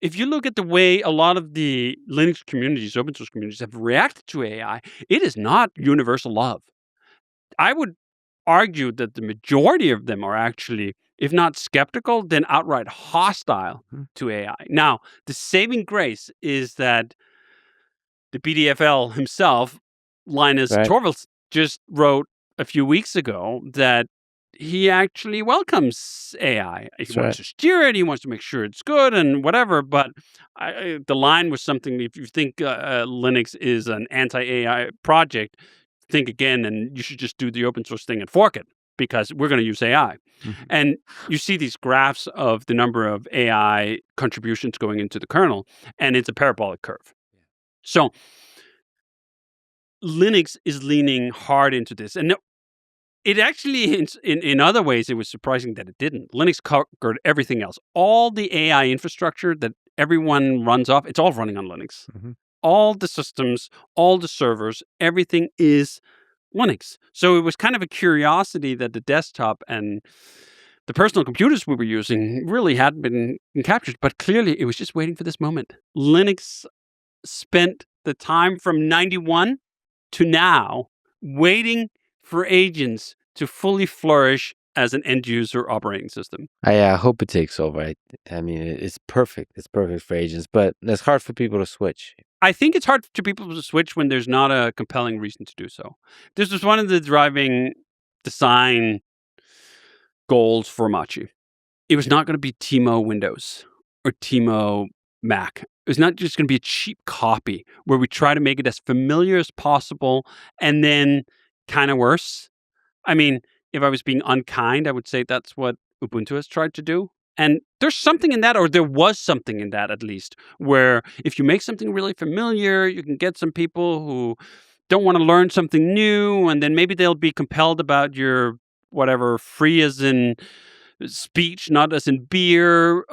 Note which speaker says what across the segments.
Speaker 1: if you look at the way a lot of the Linux communities, open source communities have reacted to AI, it is not universal love. I would argue that the majority of them are actually, if not skeptical, then outright hostile to AI. Now, the saving grace is that the BDFL himself, Linus
Speaker 2: Right.
Speaker 1: Torvalds, just wrote a few weeks ago that he actually welcomes AI. He wants to steer it. He wants to make sure it's good and whatever. But the line was something, if you think Linux is an anti-AI project, think again, and you should just do the open source thing and fork it because we're going to use AI. And you see these graphs of the number of AI contributions going into the kernel, and it's a parabolic curve. So Linux is leaning hard into this. And it actually, in other ways, it was surprising that it didn't. Linux conquered everything else. All the AI infrastructure that everyone runs off, it's all running on Linux. All the systems, all the servers, everything is Linux. So it was kind of a curiosity that the desktop and the personal computers we were using really hadn't been captured. But clearly, it was just waiting for this moment. Linux spent the time from 91 to now waiting for agents to fully flourish as an end-user operating system.
Speaker 2: I hope it takes over. I mean, it's perfect. It's perfect for agents, but it's hard for people to switch.
Speaker 1: I think it's hard for people to switch when there's not a compelling reason to do so. This was one of the driving design goals for Omarchy. It was not going to be Timo Windows or Timo Mac. It was not just going to be a cheap copy where we try to make it as familiar as possible and then kind of worse. I mean, if I was being unkind, I would say that's what Ubuntu has tried to do. And there's something in that, or there was something in that at least, where if you make something really familiar, you can get some people who don't want to learn something new, and then maybe they'll be compelled about your whatever free as in speech, not as in beer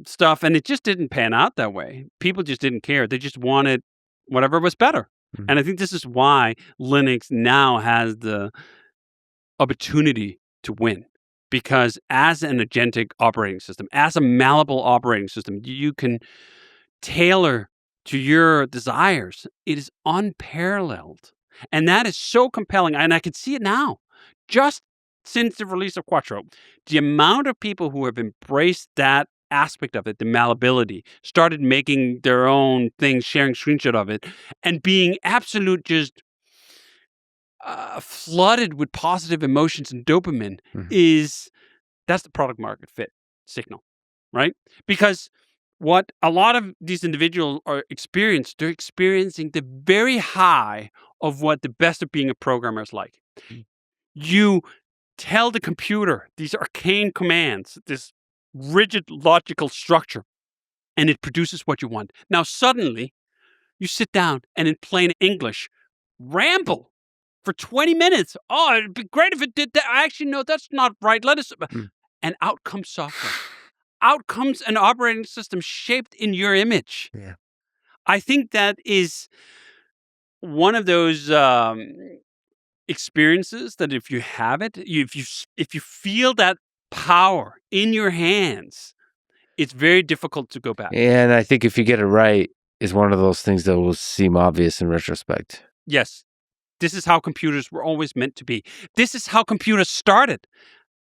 Speaker 1: stuff. And it just didn't pan out that way. People just didn't care. They just wanted whatever was better. And I think this is why Linux now has the opportunity to win. Because as an agentic operating system, as a malleable operating system, you can tailor to your desires. It is unparalleled. And that is so compelling. And I can see it now. Just since the release of Quattro, the amount of people who have embraced that aspect of it, the malleability, started making their own things, sharing screenshot of it, and being absolute just flooded with positive emotions and dopamine that's the product market fit signal, right? Because what a lot of these individuals are they're experiencing the very high of what the best of being a programmer is like. You tell the computer these arcane commands, this rigid logical structure, and it produces what you want. Now, suddenly, you sit down and in plain English, ramble for 20 minutes. Oh, it'd be great if it did that. Actually, no, that's not right. Let us... And out comes software. Out comes an operating system shaped in your image.
Speaker 2: Yeah.
Speaker 1: I think that is one of those experiences that if you have it, if you feel that power in your hands, it's very difficult to go back.
Speaker 2: And I think if you get it right, it's one of those things that will seem obvious in retrospect.
Speaker 1: Yes. This is how computers were always meant to be. This is how computers started.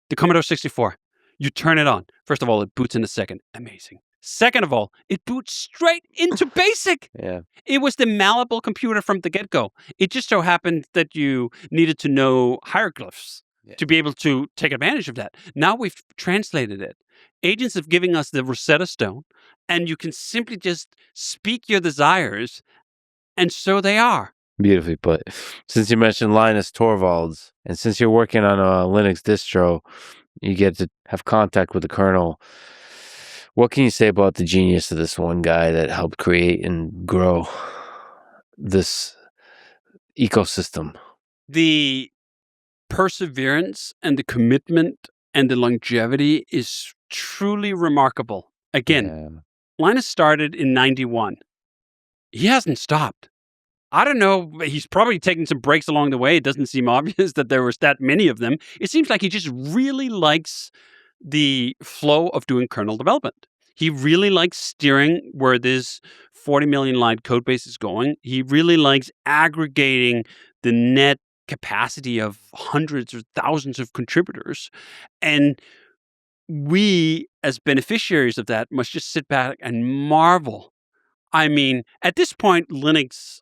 Speaker 1: The Commodore 64. You turn it on. First of all, it boots in a second. Amazing. Second of all, it boots straight into BASIC.
Speaker 2: Yeah.
Speaker 1: It was the malleable computer from the get-go. It just so happened that you needed to know hieroglyphs to be able to take advantage of that. Now we've translated it. Agents have given us the Rosetta Stone, and you can simply just speak your desires, and so they are.
Speaker 2: Beautifully put. Since you mentioned Linus Torvalds, and since you're working on a Linux distro, you get to have contact with the kernel. What can you say about the genius of this one guy that helped create and grow this ecosystem?
Speaker 1: The perseverance and the commitment and the longevity is truly remarkable. Again, Linus started in 91. He hasn't stopped. I don't know. He's probably taken some breaks along the way. It doesn't seem obvious that there was that many of them. It seems like he just really likes the flow of doing kernel development. He really likes steering where this 40 million line code base is going. He really likes aggregating the net capacity of hundreds or thousands of contributors. And we, as beneficiaries of that, must just sit back and marvel. I mean, at this point, Linux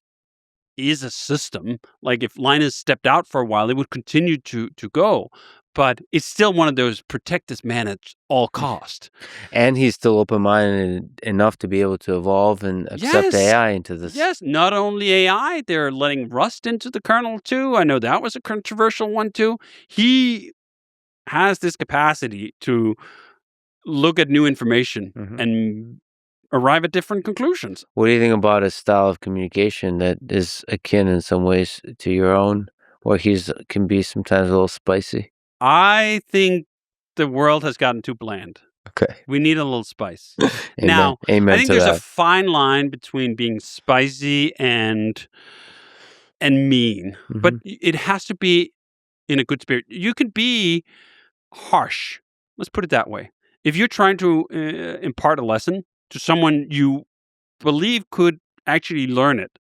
Speaker 1: is a system. Like if Linus stepped out for a while, it would continue to go. But it's still one of those protect this man at all cost.
Speaker 2: And he's still open-minded enough to be able to evolve and accept AI into this.
Speaker 1: Yes, not only AI, they're letting Rust into the kernel too. I know that was a controversial one too. He has this capacity to look at new information and arrive at different conclusions.
Speaker 2: What do you think about his style of communication that is akin in some ways to your own, where he's can be sometimes a little spicy?
Speaker 1: I think the world has gotten too bland.
Speaker 2: Okay.
Speaker 1: We need a little spice.
Speaker 2: Amen. Amen
Speaker 1: I think
Speaker 2: to
Speaker 1: there's
Speaker 2: that.
Speaker 1: a fine line between being spicy and mean, but it has to be in a good spirit. You can be harsh. Let's put it that way. If you're trying to impart a lesson to someone you believe could actually learn it,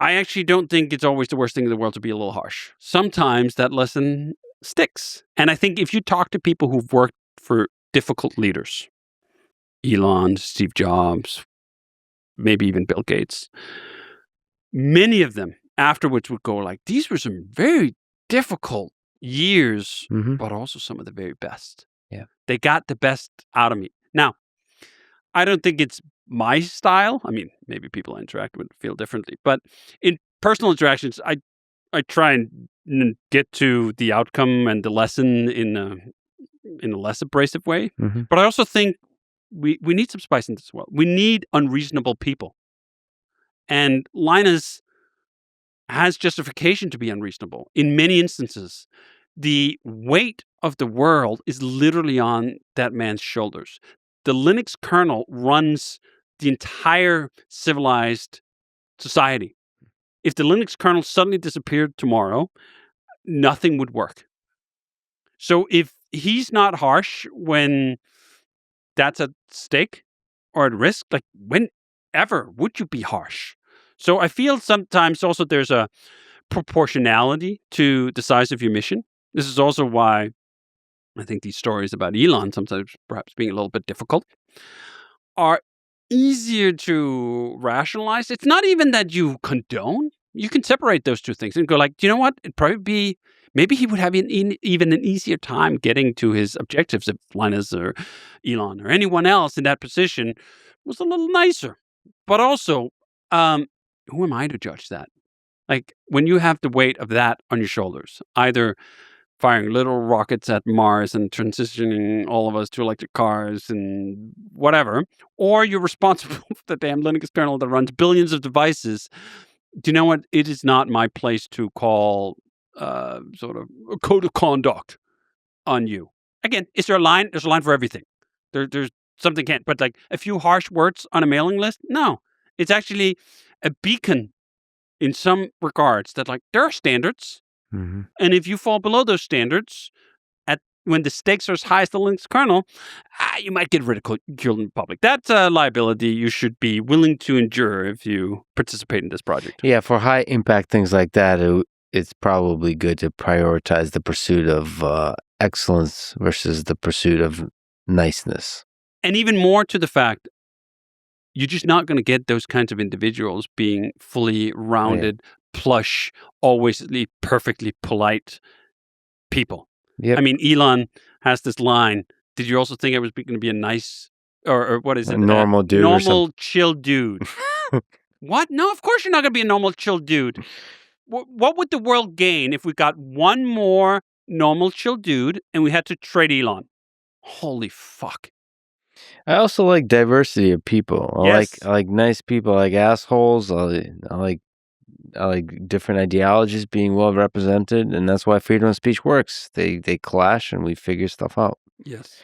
Speaker 1: I actually don't think it's always the worst thing in the world to be a little harsh. Sometimes that lesson sticks. And I think if you talk to people who've worked for difficult leaders, Elon, Steve Jobs, maybe even Bill Gates, many of them afterwards would go like, these were some very difficult years, but also some of the very best.
Speaker 2: Yeah.
Speaker 1: They got the best out of me. Now, I don't think it's my style. I mean, maybe people I interact with feel differently, but in personal interactions, I try and get to the outcome and the lesson in a less abrasive way. But I also think we need some spice in this world. We need unreasonable people. And Linus has justification to be unreasonable. In many instances, the weight of the world is literally on that man's shoulders. The Linux kernel runs the entire civilized society. If the Linux kernel suddenly disappeared tomorrow, nothing would work. So if he's not harsh when that's at stake or at risk, like whenever would you be harsh? So I feel sometimes also there's a proportionality to the size of your mission. This is also why I think these stories about Elon, sometimes perhaps being a little bit difficult, are easier to rationalize. It's not even that you condone. You can separate those two things and go like, do you know what? It'd probably be, maybe he would have even an easier time getting to his objectives if Linus or Elon or anyone else in that position was a little nicer. But also, who am I to judge that? Like when you have the weight of that on your shoulders, either firing little rockets at Mars and transitioning all of us to electric cars and whatever, or you're responsible for the damn Linux kernel that runs billions of devices. Do you know what? It is not my place to call sort of a code of conduct on you. Again, is there a line? There's a line for everything. There's something can't, but like a few harsh words on a mailing list? No. It's actually a beacon in some regards that like there are standards. And if you fall below those standards, when the stakes are as high as the Linux kernel, you might get ridiculed in public. That's a liability you should be willing to endure if you participate in this project.
Speaker 2: Yeah, for high impact things like that, it's probably good to prioritize the pursuit of excellence versus the pursuit of niceness.
Speaker 1: And even more to the fact, you're just not going to get those kinds of individuals being fully rounded, plush, always perfectly polite people.
Speaker 2: Yep.
Speaker 1: I mean, Elon has this line. Did you also think I was going to be a nice, or what is it?
Speaker 2: A normal dude.
Speaker 1: Normal, chill dude. What? No, of course you're not going to be a normal, chill dude. What would the world gain if we got one more normal, chill dude and we had to trade Elon? Holy fuck.
Speaker 2: I also like diversity of people. I like nice people. I like assholes. I like different ideologies being well represented, and that's why freedom of speech works. They clash, and we figure stuff out.
Speaker 1: Yes.